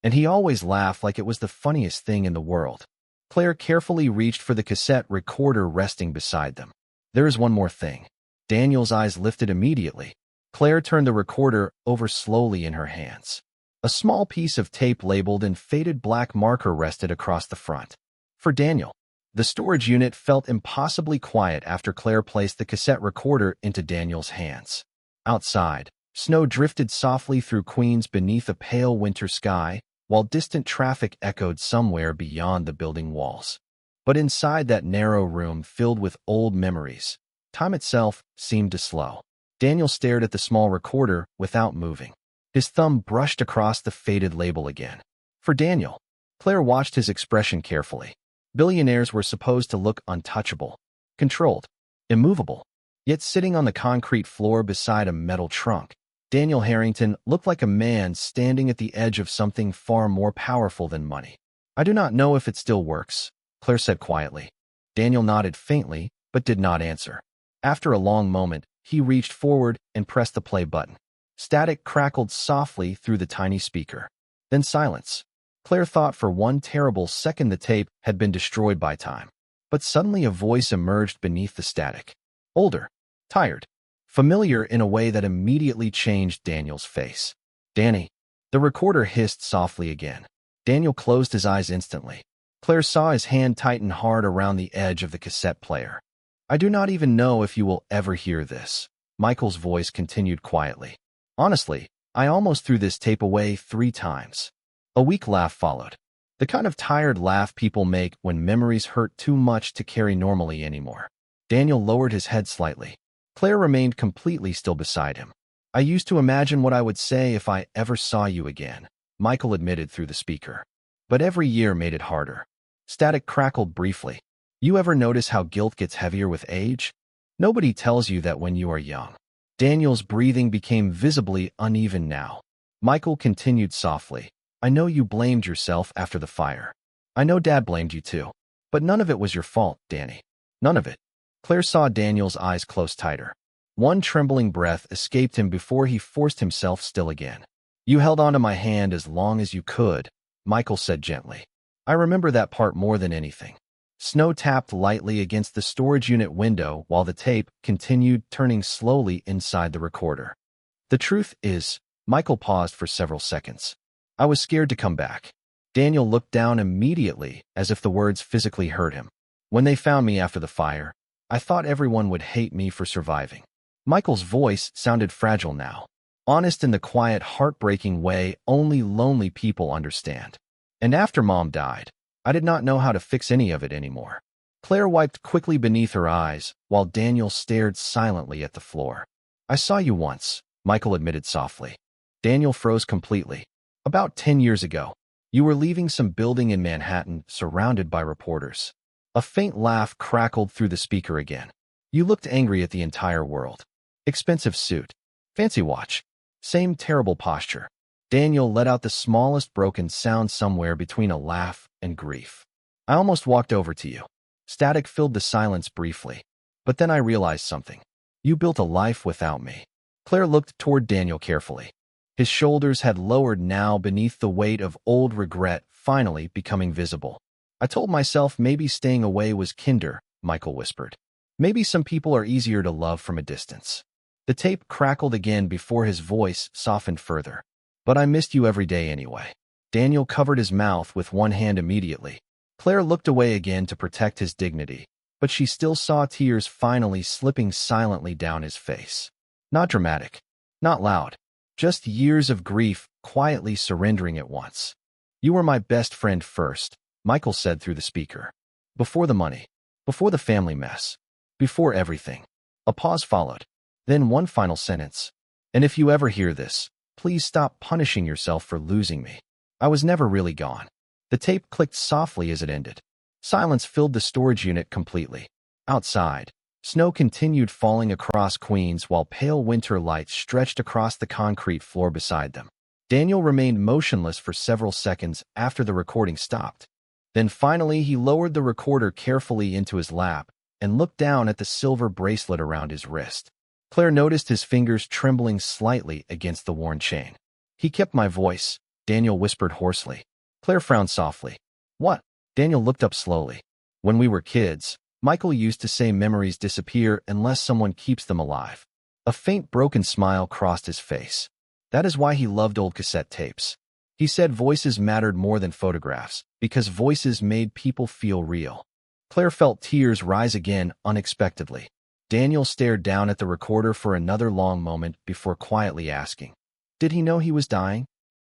And he always laughed like it was the funniest thing in the world. Claire carefully reached for the cassette recorder resting beside them. "There is one more thing." Daniel's eyes lifted immediately. Claire turned the recorder over slowly in her hands. A small piece of tape labeled in faded black marker rested across the front. For Daniel, the storage unit felt impossibly quiet after Claire placed the cassette recorder into Daniel's hands. Outside, snow drifted softly through Queens beneath a pale winter sky, while distant traffic echoed somewhere beyond the building walls. But inside that narrow room filled with old memories, time itself seemed to slow. Daniel stared at the small recorder without moving. His thumb brushed across the faded label again. For Daniel, Claire watched his expression carefully. Billionaires were supposed to look untouchable, controlled, immovable. Yet sitting on the concrete floor beside a metal trunk, Daniel Harrington looked like a man standing at the edge of something far more powerful than money. "I do not know if it still works," Claire said quietly. Daniel nodded faintly, but did not answer. After a long moment, he reached forward and pressed the play button. Static crackled softly through the tiny speaker. Then silence. Claire thought for one terrible second the tape had been destroyed by time. But suddenly a voice emerged beneath the static. Older, tired, familiar in a way that immediately changed Daniel's face. "Danny." The recorder hissed softly again. Daniel closed his eyes instantly. Claire saw his hand tighten hard around the edge of the cassette player. "I do not even know if you will ever hear this," Michael's voice continued quietly. "Honestly, I almost threw this tape away 3 times. A weak laugh followed. The kind of tired laugh people make when memories hurt too much to carry normally anymore. Daniel lowered his head slightly. Claire remained completely still beside him. "I used to imagine what I would say if I ever saw you again," Michael admitted through the speaker. "But every year made it harder." Static crackled briefly. "You ever notice how guilt gets heavier with age? Nobody tells you that when you are young." Daniel's breathing became visibly uneven now. Michael continued softly. "I know you blamed yourself after the fire. I know Dad blamed you too. But none of it was your fault, Danny. None of it." Claire saw Daniel's eyes close tighter. One trembling breath escaped him before he forced himself still again. "You held onto my hand as long as you could," Michael said gently. "I remember that part more than anything." Snow tapped lightly against the storage unit window while the tape continued turning slowly inside the recorder. "The truth is," Michael paused for several seconds, "I was scared to come back." Daniel looked down immediately as if the words physically hurt him. "When they found me after the fire, I thought everyone would hate me for surviving." Michael's voice sounded fragile now, honest in the quiet, heartbreaking way only lonely people understand. "And after Mom died, I did not know how to fix any of it anymore." Claire wiped quickly beneath her eyes while Daniel stared silently at the floor. "I saw you once," Michael admitted softly. Daniel froze completely. "About 10 years ago, you were leaving some building in Manhattan surrounded by reporters." A faint laugh crackled through the speaker again. "You looked angry at the entire world. Expensive suit, fancy watch, same terrible posture." Daniel let out the smallest broken sound somewhere between a laugh and grief. "I almost walked over to you." Static filled the silence briefly. "But then I realized something. You built a life without me." Claire looked toward Daniel carefully. His shoulders had lowered now beneath the weight of old regret finally becoming visible. "I told myself maybe staying away was kinder," Michael whispered. "Maybe some people are easier to love from a distance." The tape crackled again before his voice softened further. "But I missed you every day anyway." Daniel covered his mouth with one hand immediately. Claire looked away again to protect his dignity, but she still saw tears finally slipping silently down his face. Not dramatic, not loud, just years of grief quietly surrendering at once. "You were my best friend first," Michael said through the speaker. "Before the money, before the family mess, before everything." A pause followed. Then one final sentence. And if you ever hear this, please stop punishing yourself for losing me. I was never really gone. The tape clicked softly as it ended. Silence filled the storage unit completely. Outside, snow continued falling across Queens while pale winter lights stretched across the concrete floor beside them. Daniel remained motionless for several seconds after the recording stopped. Then finally he lowered the recorder carefully into his lap and looked down at the silver bracelet around his wrist. Claire noticed his fingers trembling slightly against the worn chain. "He kept my voice," Daniel whispered hoarsely. Claire frowned softly. "What?" Daniel looked up slowly. "When we were kids, Michael used to say memories disappear unless someone keeps them alive." A faint broken smile crossed his face. That is why he loved old cassette tapes. He said voices mattered more than photographs, because voices made people feel real. Claire felt tears rise again unexpectedly. Daniel stared down at the recorder for another long moment before quietly asking, "Did he know he was dying?"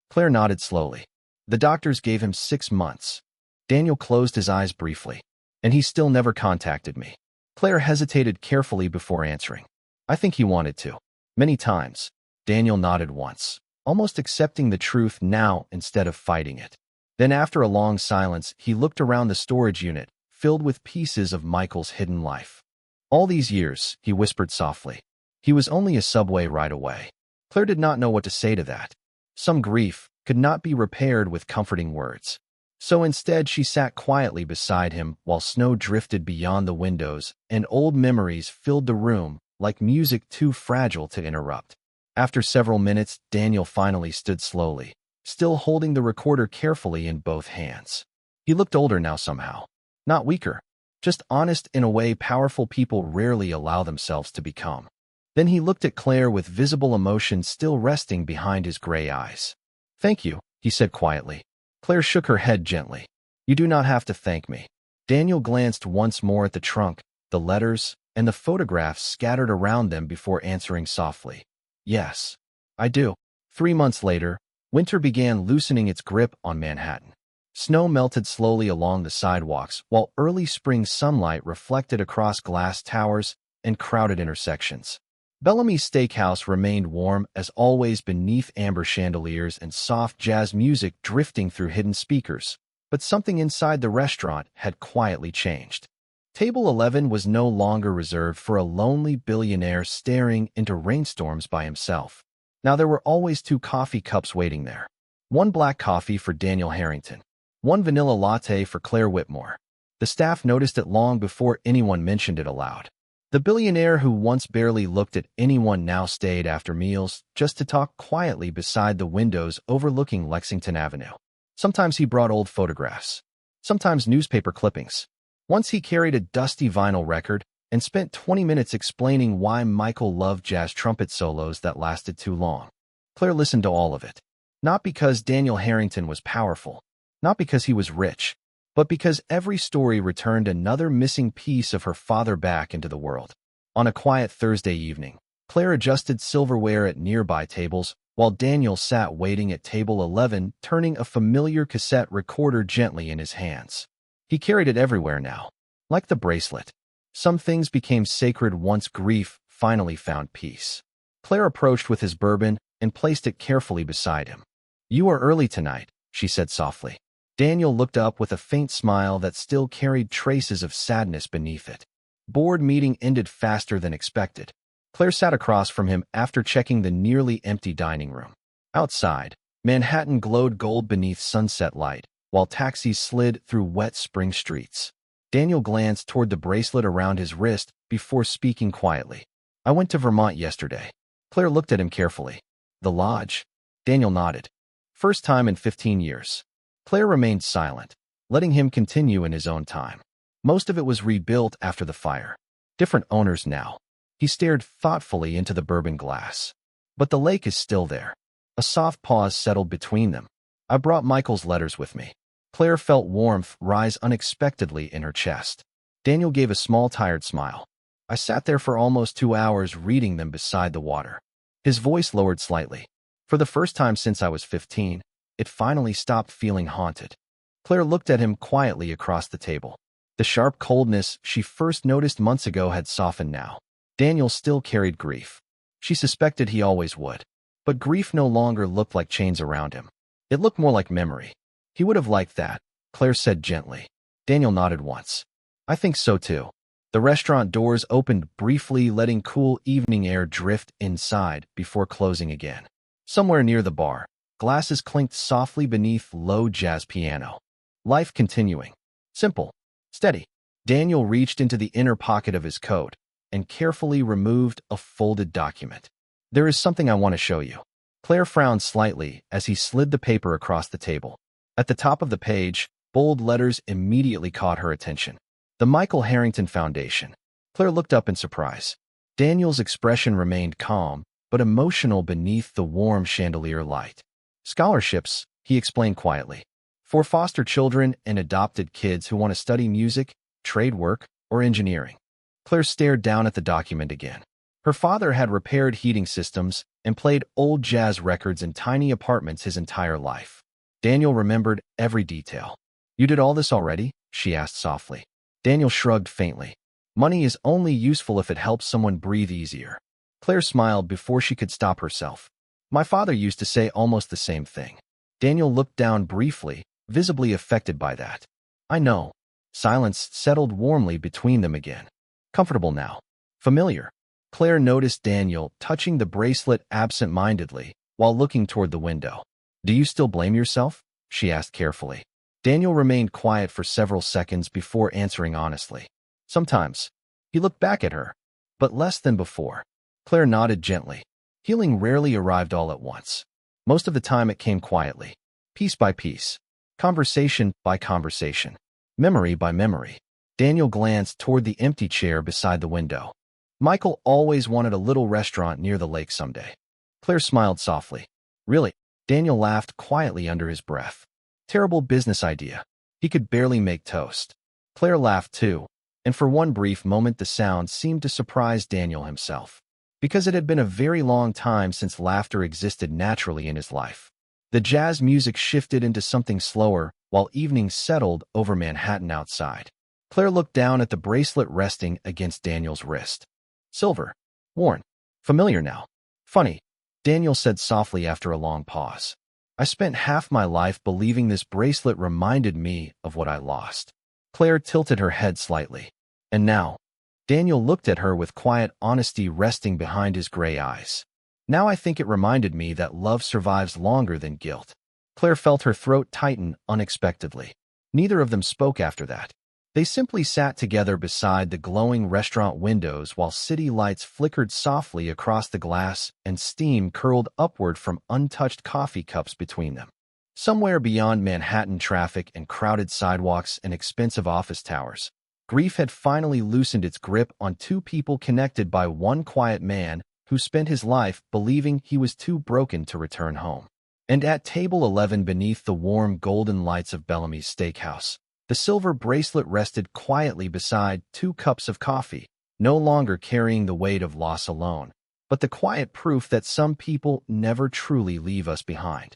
Claire nodded slowly. "The doctors gave him 6 months. Daniel closed his eyes briefly. "And he still never contacted me." Claire hesitated carefully before answering. "I think he wanted to. Many times." Daniel nodded once, almost accepting the truth now instead of fighting it. Then after a long silence, he looked around the storage unit, filled with pieces of Michael's hidden life. "All these years," he whispered softly. "He was only a subway ride away." Claire did not know what to say to that. Some grief could not be repaired with comforting words. So instead she sat quietly beside him while snow drifted beyond the windows and old memories filled the room like music too fragile to interrupt. After several minutes, Daniel finally stood slowly, still holding the recorder carefully in both hands. He looked older now somehow. Not weaker, just honest in a way powerful people rarely allow themselves to become. Then he looked at Claire with visible emotion still resting behind his gray eyes. "Thank you," he said quietly. Claire shook her head gently. "You do not have to thank me." Daniel glanced once more at the trunk, the letters, and the photographs scattered around them before answering softly. "Yes, I do." 3 months later, winter began loosening its grip on Manhattan. Snow melted slowly along the sidewalks, while early spring sunlight reflected across glass towers and crowded intersections. Bellamy's steakhouse remained warm as always beneath amber chandeliers and soft jazz music drifting through hidden speakers, but something inside the restaurant had quietly changed. Table 11 was no longer reserved for a lonely billionaire staring into rainstorms by himself. Now there were always 2 coffee cups waiting there. 1 black coffee for Daniel Harrington, 1 vanilla latte for Claire Whitmore. The staff noticed it long before anyone mentioned it aloud. The billionaire who once barely looked at anyone now stayed after meals just to talk quietly beside the windows overlooking Lexington Avenue. Sometimes he brought old photographs, sometimes newspaper clippings. Once he carried a dusty vinyl record and spent 20 minutes explaining why Michael loved jazz trumpet solos that lasted too long. Claire listened to all of it. Not because Daniel Harrington was powerful, not because he was rich, but because every story returned another missing piece of her father back into the world. On a quiet Thursday evening, Claire adjusted silverware at nearby tables while Daniel sat waiting at table 11, turning a familiar cassette recorder gently in his hands. He carried it everywhere now, like the bracelet. Some things became sacred once grief finally found peace. Claire approached with his bourbon and placed it carefully beside him. "You are early tonight," she said softly. Daniel looked up with a faint smile that still carried traces of sadness beneath it. Board meeting ended faster than expected. Claire sat across from him after checking the nearly empty dining room. Outside, Manhattan glowed gold beneath sunset light, while taxis slid through wet spring streets. Daniel glanced toward the bracelet around his wrist before speaking quietly. "I went to Vermont yesterday." Claire looked at him carefully. "The lodge?" Daniel nodded. "First time in 15 years. Claire remained silent, letting him continue in his own time. Most of it was rebuilt after the fire. Different owners now. He stared thoughtfully into the bourbon glass. "But the lake is still there." A soft pause settled between them. "I brought Michael's letters with me." Claire felt warmth rise unexpectedly in her chest. Daniel gave a small tired smile. "I sat there for almost 2 hours reading them beside the water." His voice lowered slightly. "For the first time since I was 15, it finally stopped feeling haunted." Claire looked at him quietly across the table. The sharp coldness she first noticed months ago had softened now. Daniel still carried grief. She suspected he always would. But grief no longer looked like chains around him. It looked more like memory. He would have liked that, Claire said gently. Daniel nodded once. I think so too. The restaurant doors opened briefly, letting cool evening air drift inside before closing again. Somewhere near the bar, glasses clinked softly beneath low jazz piano. Life continuing. Simple. Steady. Daniel reached into the inner pocket of his coat and carefully removed a folded document. There is something I want to show you. Claire frowned slightly as he slid the paper across the table. At the top of the page, bold letters immediately caught her attention. The Michael Harrington Foundation. Claire looked up in surprise. Daniel's expression remained calm, but emotional beneath the warm chandelier light. Scholarships, he explained quietly. For foster children and adopted kids who want to study music, trade work, or engineering. Claire stared down at the document again. Her father had repaired heating systems and played old jazz records in tiny apartments his entire life. Daniel remembered every detail. You did all this already? She asked softly. Daniel shrugged faintly. Money is only useful if it helps someone breathe easier. Claire smiled before she could stop herself. My father used to say almost the same thing. Daniel looked down briefly, visibly affected by that. I know. Silence settled warmly between them again. Comfortable now. Familiar. Claire noticed Daniel touching the bracelet absent-mindedly while looking toward the window. Do you still blame yourself? She asked carefully. Daniel remained quiet for several seconds before answering honestly. Sometimes. He looked back at her, but less than before. Claire nodded gently. Healing rarely arrived all at once. Most of the time it came quietly, piece by piece, conversation by conversation, memory by memory. Daniel glanced toward the empty chair beside the window. Michael always wanted a little restaurant near the lake someday. Claire smiled softly. Really? Daniel laughed quietly under his breath. Terrible business idea. He could barely make toast. Claire laughed too, and for one brief moment the sound seemed to surprise Daniel himself. Because it had been a very long time since laughter existed naturally in his life. The jazz music shifted into something slower while evening settled over Manhattan outside. Claire looked down at the bracelet resting against Daniel's wrist. Silver. Worn. Familiar now. Funny, Daniel said softly after a long pause. I spent half my life believing this bracelet reminded me of what I lost. Claire tilted her head slightly. And now? Daniel looked at her with quiet honesty resting behind his gray eyes. Now I think it reminded me that love survives longer than guilt. Claire felt her throat tighten unexpectedly. Neither of them spoke after that. They simply sat together beside the glowing restaurant windows while city lights flickered softly across the glass and steam curled upward from untouched coffee cups between them. Somewhere beyond Manhattan traffic and crowded sidewalks and expensive office towers, grief had finally loosened its grip on two people connected by one quiet man who spent his life believing he was too broken to return home. And at table 11 beneath the warm golden lights of Bellamy's Steakhouse, the silver bracelet rested quietly beside 2 cups of coffee, no longer carrying the weight of loss alone, but the quiet proof that some people never truly leave us behind.